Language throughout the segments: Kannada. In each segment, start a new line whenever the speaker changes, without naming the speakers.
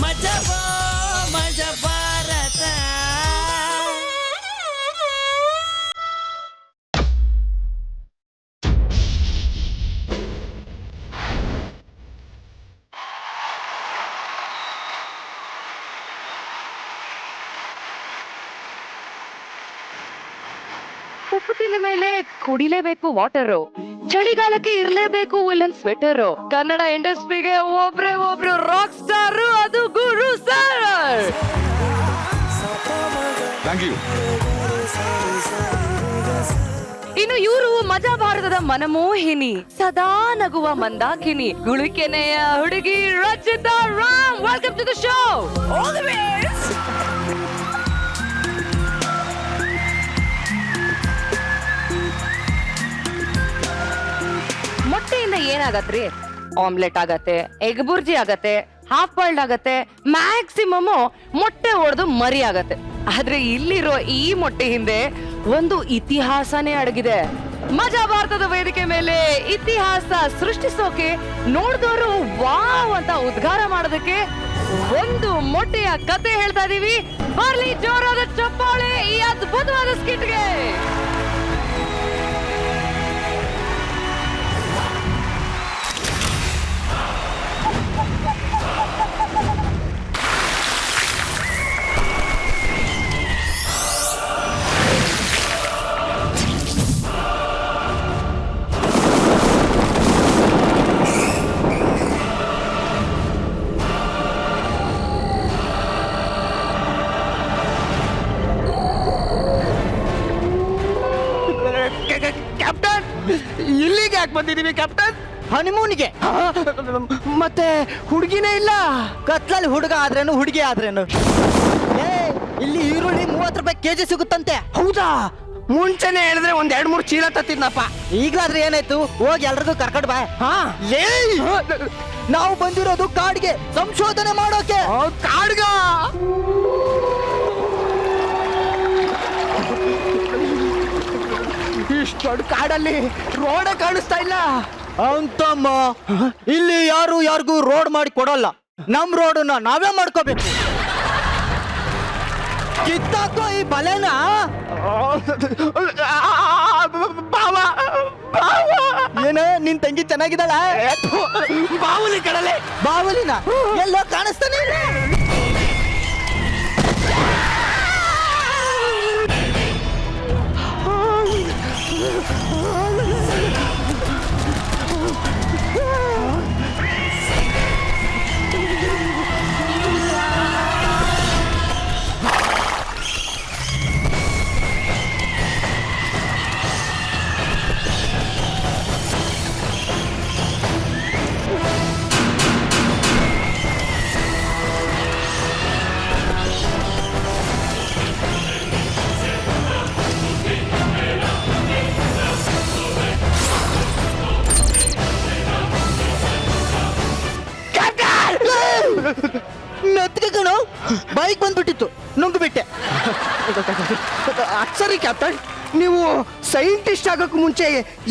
ಮಜಬೋ ಮಜ ಭಾರತ.
ಉಪ್ಪು ತಿಂದ ಮೇಲೆ ಕುಡಿಲೇಬೇಕು ವಾಟರು, ಚಳಿಗಾಲಕ್ಕೆ ಇರ್ಲೇಬೇಕು ಉಲ್ಲನ್ ಸ್ವೆಟರು. ಕನ್ನಡ ಇಂಡಸ್ಟ್ರಿಗೆ ಒಬ್ರು ರಾಕ್ ಸ್ಟಾರ್, ಅದು ಗುರು ಸರ್. ಇನ್ನು ಇವರು ಮಜಾ ಭಾರತದ ಮನಮೋಹಿನಿ, ಸದಾ ನಗುವ ಮಂದಾಕಿನಿ, ಗುಳಿಕೆನೆಯ ಹುಡುಗಿ Rachita Ram. Welcome to the show. All the best. ಮೊಟ್ಟೆಯಿಂದ ಏನಾಗತ್ರಿ? ಆಮ್ಲೆಟ್ ಆಗತ್ತೆ, ಎಗ್ ಬುರ್ಜಿ ಆಗತ್ತೆ, ಹಾಫ್ ಬಾಯ್ಲ್ಡ್ ಆಗತ್ತೆ, ಮ್ಯಾಕ್ಸಿಮಮ್ ಮೊಟ್ಟೆ ಹೊಡೆದು ಮರಿ ಆಗತ್ತೆ. ಆದ್ರೆ ಇಲ್ಲಿರೋ ಈ ಮೊಟ್ಟೆ ಹಿಂದೆ ಒಂದು ಇತಿಹಾಸನೇ ಅಡಗಿದೆ. ಮಜಾ ಭಾರತದ ವೇದಿಕೆ ಮೇಲೆ ಇತಿಹಾಸ ಸೃಷ್ಟಿಸೋಕೆ, ನೋಡಿದವರು ವಾವ್ ಅಂತ ಉದ್ಗಾರ ಮಾಡೋದಕ್ಕೆ ಒಂದು ಮೊಟ್ಟೆಯ ಕತೆ ಹೇಳ್ತಾ ಇದೀವಿ. ಬರ್ಲಿ ಜೋರಾದ ಚಪ್ಪಾಳೆ ಈ ಅದ್ಭುತವಾದ ಸ್ಕಿಟ್ಗೆ.
ಕ್ಯಾಪ್ಟನ್, ಇಲ್ಲಿಗೆ ಯಾಕೆ ಬಂದಿದೀವಿ ಕ್ಯಾಪ್ಟನ್?
ಹನಿಮೂನಿಗೆ.
ಮತ್ತೆ ಹುಡುಗಿನೇ ಇಲ್ಲ.
ಕತ್ಲಲ್ಲಿ ಹುಡುಗ ಆದ್ರೇನು ಹುಡುಗಿ ಆದ್ರೇನು? ಇಲ್ಲಿ ಈರುಳ್ಳಿ 30 ರೂಪಾಯಿ ಕೆಜಿ ಸಿಗುತ್ತಂತೆ.
ಹೌದಾ? ಮುಂಚೆನೆ ಹೇಳಿದ್ರೆ ಒಂದ್ 2-3 ಚೀಲ ತತ್ತಿದ್ನಪ್ಪ.
ಈಗ್ಲಾದ್ರೆ ಏನಾಯ್ತು? ಹೋಗಿ ಎಲ್ರಿಗೂ ಕರ್ಕೊಂಡ್ ಬಾ.
ಲೇ,
ನಾವು ಬಂದಿರೋದು ಕಾಡ್ಗೆ ಸಂಶೋಧನೆ ಮಾಡೋಕೆ.
ಕಾಡ್ಗ? ಇಷ್ಟು ದೊಡ್ಡ ಕಾಡಲ್ಲಿ ರೋಡೇ ಕಾಣಿಸ್ತಾ ಇಲ್ಲ
ಅಂತಮ್ಮ. ಇಲ್ಲಿ ಯಾರು ಯಾರಿಗೂ ರೋಡ್ ಮಾಡಿ ಕೊಡಲ್ಲ. ನಮ್ ರೋಡನ್ನ ನಾವೇ ಮಾಡ್ಕೋಬೇಕು. ಕಿತ್ತಾಕೋ ಈ ಬಲೆನ.
ಬಾವ,
ಏನ ನಿನ್ ತಂಗಿ ಚೆನ್ನಾಗಿದ್ದಾಳ?
ಬಾವುಲಿ ಕಡಲೆ.
ಬಾವಲಿನ ಎಲ್ಲೋ ಕಾಣಿಸ್ತಾನೆ. ಮೆತ್ಗೆ ಕಣೋ, ಬೈಕ್ ಬಂದ್ಬಿಟ್ಟಿತ್ತು, ನುಂಗು ಬಿಟ್ಟೆ.
ಸರಿ ಕ್ಯಾಪ್ಟನ್, ನೀವು ಸೈಂಟಿಸ್ಟ್ ಆಗೋಕ್ ಮುಂಚೆ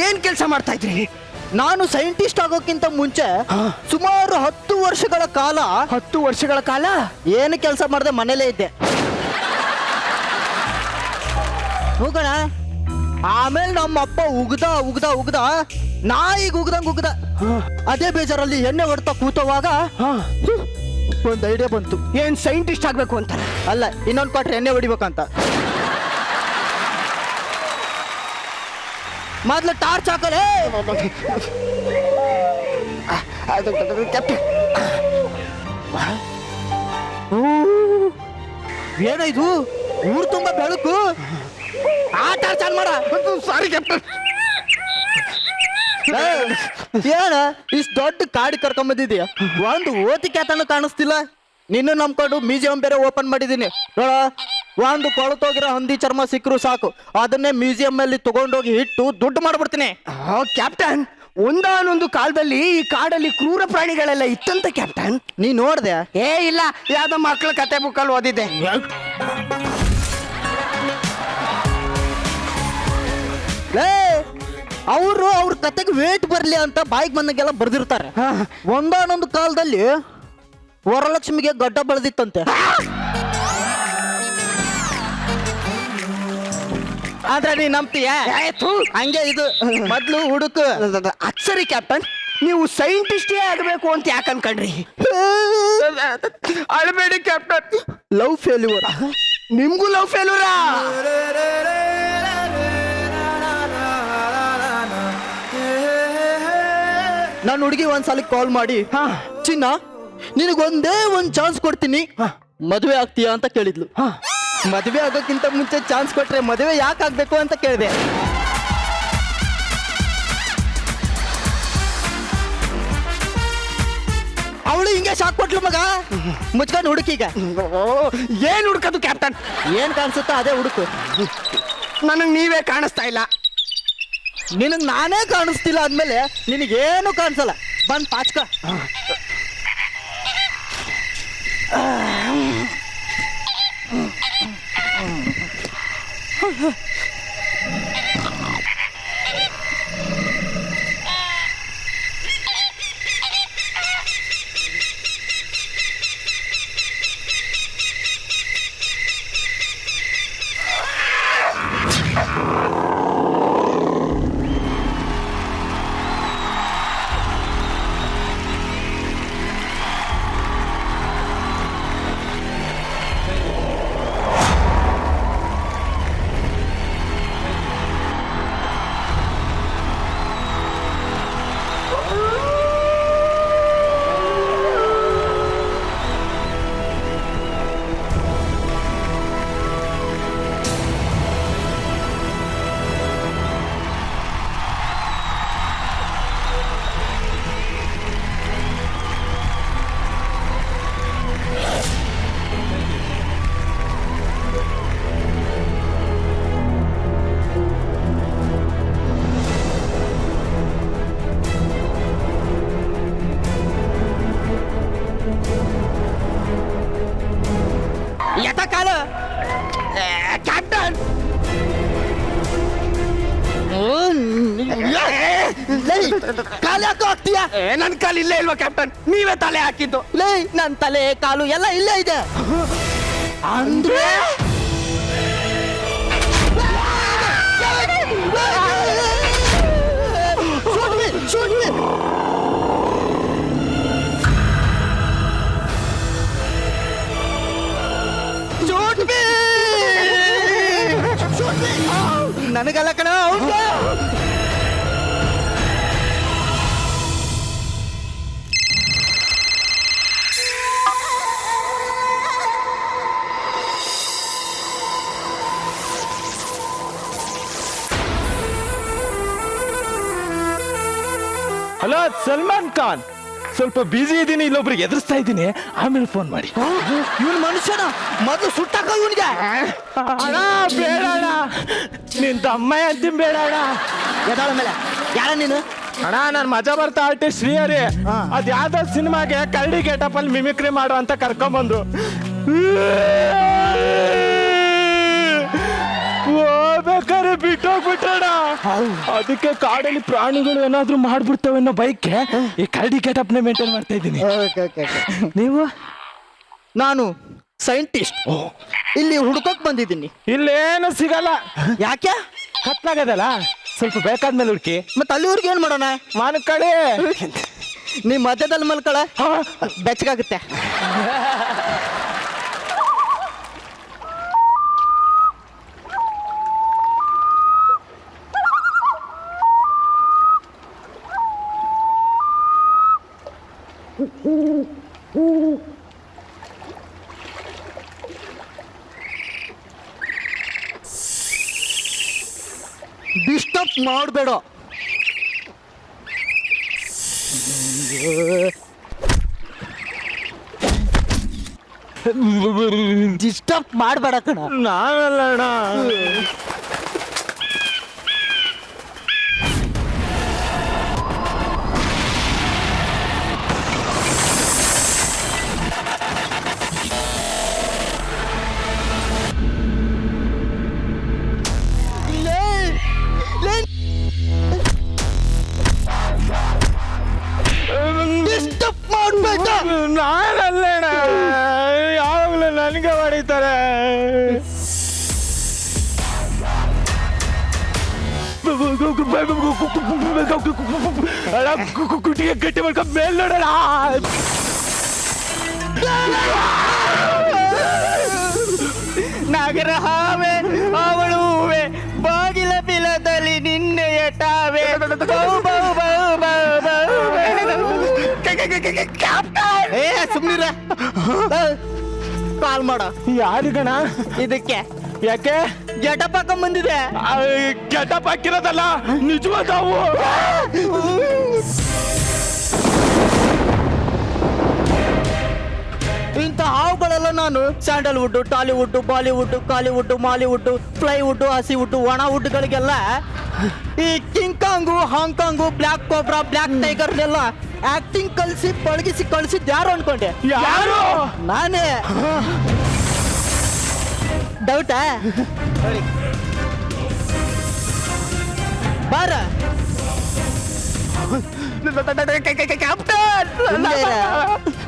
ಏನ್ ಕೆಲಸ ಮಾಡ್ತಾ ಇದ್ರಿ?
ನಾನು ಸೈಂಟಿಸ್ಟ್ ಆಗೋಕ್ಕಿಂತ ಮುಂಚೆ ಸುಮಾರು 10 ವರ್ಷಗಳ ಕಾಲ
10 ವರ್ಷಗಳ ಕಾಲ
ಏನು ಕೆಲಸ ಮಾಡದೆ ಮನೇಲೇ ಇದ್ದೆ. ಹೋಗೋಣ. ಆಮೇಲೆ ನಮ್ಮ ಅಪ್ಪ ಉಗ್ದ ನಾಯಿಗೆ ಉಗ್ದ. ಅದೇ ಬೇಜಾರಲ್ಲಿ ಎಣ್ಣೆ ಹೊಡ್ತಾ ಕೂತವಾಗ ಒಂದು ಐಡಿಯಾ ಬಂತು.
ಏನ್ ಸೈಂಟಿಸ್ಟ್ ಆಗ್ಬೇಕು ಅಂತ?
ಅಲ್ಲ, ಇನ್ನೊಂದು ಕೊಟ್ರೆ ಎಣ್ಣೆ ಹೊಡಿಬೇಕಂತ. ಮೊದ್ಲು ಟಾರ್ಚ್ ಹಾಕಲೇ. ಏನಾಯ್ತು? ಊರು ತುಂಬಾ ಬೆಳಕು. ಆ ಟಾರ್ಚ್ ಆನ್ ಮಾಡ.
ಸಾರಿ ಕ್ಯಾಪ್ಟನ್.
ಏನ ಇಷ್ಟು ದೊಡ್ಡ ಕಾಡಿ ಕರ್ಕೊಂಡ್ ಬಂದಿದ್ಯಾ? ಒಂದು ಓತಿ ಕ್ಯಾತನ ಕಾಣಿಸ್ತಿಲ್ಲ. ನಿನ್ನ ನಂಬ್ಕೊಂಡು ಮ್ಯೂಸಿಯಂ ಬೇರೆ ಓಪನ್ ಮಾಡಿದೀನಿ ನೋಡ. ಒಂದು ಕೊಳತೋಗಿರೋ ಹಂದಿ ಚರ್ಮ ಸಿಕ್ಕರು ಸಾಕು, ಅದನ್ನೇ ಮ್ಯೂಸಿಯಂ ಅಲ್ಲಿ ತಗೊಂಡೋಗಿ ಇಟ್ಟು ದುಡ್ಡು ಮಾಡ್ಬಿಡ್ತೀನಿ.
ಕ್ಯಾಪ್ಟನ್, ಒಂದಾನೊಂದು ಕಾಲದಲ್ಲಿ ಈ ಕಾಡಲ್ಲಿ ಕ್ರೂರ ಪ್ರಾಣಿಗಳೆಲ್ಲ ಇತ್ತಂತೆ ಕ್ಯಾಪ್ಟನ್.
ನೀ ನೋಡ್ದೆ?
ಇಲ್ಲ, ಯಾವ್ದೋ ಮಕ್ಕಳ ಕತೆ ಬುಕ್ಕಲ್ಲಿ ಓದಿದ್ದೆ.
ಅವರು ಅವ್ರ ಕತೆಗೆ ವೇಟ್ ಬರ್ಲಿ ಅಂತ ಬಾಯಿಗೆ ಬಂದಂಗೆಲ್ಲ ಬರ್ದಿರ್ತಾರೆ. ಒಂದಾನೊಂದು ಕಾಲದಲ್ಲಿ ವರಲಕ್ಷ್ಮಿಗೆ ಗಡ್ಡ ಬೆಳೆದಿತ್ತಂತೆ. ಆದ್ರೆ ನೀ ನಂಬ್ತೀಯ? ಹಂಗೆ ಇದು ಮೊದ್ಲು ಹುಡುಕು.
ಅದ್ ಸರಿ ಕ್ಯಾಪ್ಟನ್, ನೀವು ಸೈಂಟಿಸ್ಟೇ ಆಗಬೇಕು ಅಂತ ಯಾಕೆ ಅನ್ಕೊಂಡ್ರಿ? ಅಳಬೇಡಿ ಕ್ಯಾಪ್ಟನ್,
ಲವ್ ಫೇಲ್ಯೂರ್.
ನಿಮ್ಗೂ ಲವ್ ಫೇಲ್ಯೂರಾ?
ನಾನು ಹುಡುಗಿ ಒಂದ್ಸಲ ಕಾಲ್ ಮಾಡಿ, ಚಿನ್ನ ನಿನಗೊಂದೇ ಒಂದ್ ಚಾನ್ಸ್ ಕೊಡ್ತೀನಿ, ಮದುವೆ ಆಗ್ತೀಯಾ ಅಂತ ಕೇಳಿದ್ಲು. ಮದುವೆ ಆಗೋಕ್ಕಿಂತ ಮುಂಚೆ ಚಾನ್ಸ್ ಕೊಟ್ರೆ ಮದುವೆ ಯಾಕೆ ಆಗ್ಬೇಕು ಅಂತ ಕೇಳಿದೆ. ಅವಳು ಹಿಂಗೆ ಶಾಕ್ ಕೊಟ್ಲು ಮಗ. ಮುಚ್ಕೊಂಡು ಹುಡುಕೀಗ.
ಏನ್ ಹುಡ್ಕೋದು ಕ್ಯಾಪ್ಟನ್?
ಏನ್ ಕಾಣಿಸುತ್ತೋ ಅದೇ ಹುಡುಕು.
ನನಗ್ ನೀವೇ ಕಾಣಿಸ್ತಾ ಇಲ್ಲ.
ನಿನಗ್ ನಾನೇ ಕಾಣಿಸ್ತಿಲ್ಲ ಅಂದ್ಮೇಲೆ ನಿನಗೇನು ಕಾಣಿಸಲ್ಲ. ಬಂದ್ ಪಾಚ್ಕ.
ಎತಕಾಲ ಕ್ಯಾಪ್ಟನ್,
ಕಾಲು ಯಾಕೋ ಹಾಕ್ತೀಯ?
ನನ್ ಕಾಲು ಇಲ್ಲೇ ಇಲ್ವಾ ಕ್ಯಾಪ್ಟನ್? ನೀವೇ ತಲೆ ಹಾಕಿದ್ದು.
ಲೇ ನನ್ ತಲೆ ಕಾಲು ಎಲ್ಲ ಇಲ್ಲೇ ಇದೆ.
ಅಂದ್ರೆ
ನನಗಲ್ಲ ಕಣ, ಅವ್ನ್ಗೆ.
ಹಲೋ ಸಲ್ಮಾನ್ ಖಾನ್, ಸ್ವಲ್ಪ ಬಿಸಿ ಇದ್ದೀನಿ, ಇಲ್ಲೊಬ್ರಿಗೆ ಎದುರಿಸ್ತಾ ಇದ್ದೀನಿ, ಆಮೇಲೆ ಫೋನ್ ಮಾಡಿ.
ಇವನ್ ಮನುಷ್ಯನ ಮೊದಲು ಸುಟ್ಟಾಕ ಇವನ್ಗೆ.
ಅಣ್ಣ ಬೇಡ ಅಣ್ಣ, ನಿನ್ ತಮ್ಮ ಅಂತೀನಿ ಬೇಡ ಅಣ್ಣ.
ಎದಾಳ ಮೇಲೆ ಯಾರ ನೀನು?
ಅಣ್ಣ ನಾನು ಮಜಾ ಬರ್ತಾ ಆರ್ಟಿಸ್ಟ್ ಶ್ರೀಹರಿ, ಅದ್ ಯಾವ್ದೋ ಸಿನಿಮಾಗೆ ಕರಡಿ ಗೆಟಪ್ ಅಲ್ಲಿ ಮಿಮಿಕ್ರಿ ಮಾಡು ಅಂತ ಕರ್ಕೊಂಬಂದ್ರು. ಹೋಗ್ಬೇಕಾದ್ರೆ ಬಿಟ್ಟೋಗ್ಬಿಟ್ಟಣ. ಅದಕ್ಕೆ ಕಾಡಲ್ಲಿ ಪ್ರಾಣಿಗಳು ಏನಾದ್ರು ಮಾಡ್ಬಿಡ್ತಾವೆ ಅನ್ನೋ ಬೈಕ್ಗೆ ಈ ಕರಡಿ ಗೆಟಪ್ನೇ ಮೇಂಟೈನ್ ಮಾಡ್ತಾ ಇದ್ದೀನಿ. ನೀವು?
ನಾನು ಸೈಂಟಿಸ್ಟ್, ಇಲ್ಲಿ ಹುಡ್ಕೋಕ್ ಬಂದಿದ್ದೀನಿ.
ಇಲ್ಲೇನು ಸಿಗಲ್ಲ.
ಯಾಕೆ?
ಕತ್ಲಾಗದಲ್ಲ, ಸ್ವಲ್ಪ ಬೇಕಾದ್ಮೇಲೆ ಹುಡುಕಿ.
ಮತ್ತೆ ಅಲ್ಲಿವರೆಗೆ ಏನ್ ಮಾಡೋಣ?
ಮಾನಕಳಿ
ನೀ ಮಧ್ಯದಲ್ಲಿ ಮಲ್ಕಳ, ಬೆಚ್ಚಗಾಗುತ್ತೆ. ಡಿಸ್ಟರ್ಬ್ ಮಾಡಬೇಡ. ಡಿಸ್ಟರ್ಬ್ ಮಾಡಬೇಡ ಕಣ.
ನಾನಲ್ಲ ಅಣ್ಣ.
ಡಿಸ್ಟರ್ಬ್ ಮಾಡಬೇಡ.
ನಾನಲ್ಲೇ ಮಾಡ್ತಾರೆ. ಕುಟಿಗೆ ಗಟ್ಟಿ ಮಾಡ್ಕೊಂಡು ಮೇಲ್ ನೋಡೋಣ.
ನಾಗರ ಹಾವೆ ಅವಳು ಹೂವೆ ಬಾಗಿಲ ಬಿಲದಲ್ಲಿ ನಿನ್ನೆ ಎಟಾವೆ ಬೌ ಬೌ ಬೌ ಬೌ ಬೌವೆ. ಏ ಸುಮ್ನಿರ ಕಾಲ್ ಮಾಡ.
ಯಾರಿಗಣ?
ಇದಕ್ಕೆ
ಯಾಕೆ
ಗೆಟಪ್ ಹಾಕೊಂಡ್ ಬಂದಿದೆ.
ಗೆಟಪ್ ಹಾಕಿರೋದಲ್ಲ, ನಿಜವಾದವು.
ಇಂಥ ಹಾವುಗಳೆಲ್ಲ ನಾನು Sandalwood, Tollywood, Bollywood, Kollywood, Mollywood, plywood, ಹಸಿವುಡ್, ಒಣ ವುಡ್ಗಳಿಗೆಲ್ಲ ಈ King Kong, Hong Kong, black cobra, black ಟೈಗರ್ನೆಲ್ಲ ಆಕ್ಟಿಂಗ್ ಕಲಿಸಿ ಪಳಗಿಸಿ ಕಳಿಸಿದ್ ಯಾರು ಅನ್ಕೊಂಡೆ?
ಯಾರು?
ನಾನೇ. ಡೌಟಾ? ಬಾರ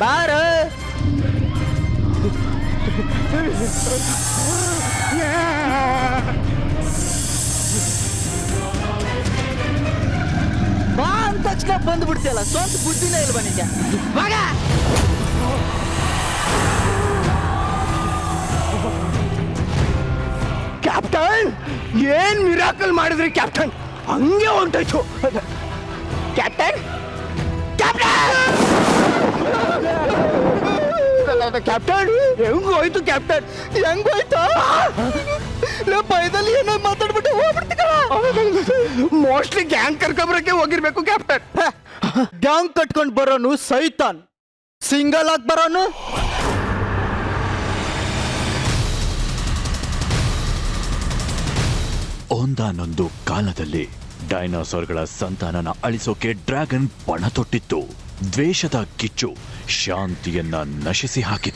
ಬಾರ. ಬಾ ಅಂದ ತಕ್ಷಣ ಬಂದ್ಬಿಡ್ತಿಯಲ್ಲ, ಸ್ವಂತ ಬುದ್ಧಿನೇ ಇಲ್ವಾ ನಿಂಗೆ? ಮಗ
ಕ್ಯಾಪ್ಟನ್, ಏನ್ ಮಿರಾಕಲ್ ಮಾಡಿದ್ರಿ ಕ್ಯಾಪ್ಟನ್, ಹಂಗೆ ಹೊಂಟೋಯ್ತು. ಕ್ಯಾಪ್ಟನ್, ಕ್ಯಾಪ್ಟನ್ ಹೆಂಗೋಯ್ತು ಕ್ಯಾಪ್ಟನ್, ಹೆಂಗೋಯ್ತು? ಭಯದಲ್ಲಿ ಏನೋ ಮಾತಾಡ್ಬಿಟ್ಟು ಹೋಗ್ಬಿಡ್ತೀಕಲ್ಲ. ಮೋಸ್ಟ್ಲಿ ಗ್ಯಾಂಗ್ ಕರ್ಕೊಂಬರಕ್ಕೆ ಹೋಗಿರ್ಬೇಕು ಕ್ಯಾಪ್ಟನ್.
ಗ್ಯಾಂಗ್ ಕಟ್ಕೊಂಡ್ ಬರೋನು ಸೈತಾನ್, ಸಿಂಗಲ್ ಆಗಿ ಬರೋನು
ಒಂದಾನೊಂದು ಕಾಲದಲ್ಲಿ ಡೈನೋಸಾರ್ಗಳ ಸಂತಾನನ ಅಳಿಸೋಕೆ ಡ್ರ್ಯಾಗನ್ ಪಣ ತೊಟ್ಟಿತ್ತು. ದ್ವೇಷದ ಕಿಚ್ಚು ಶಾಂತಿಯನ್ನ ನಶಿಸಿ ಹಾಕಿತ್ತು.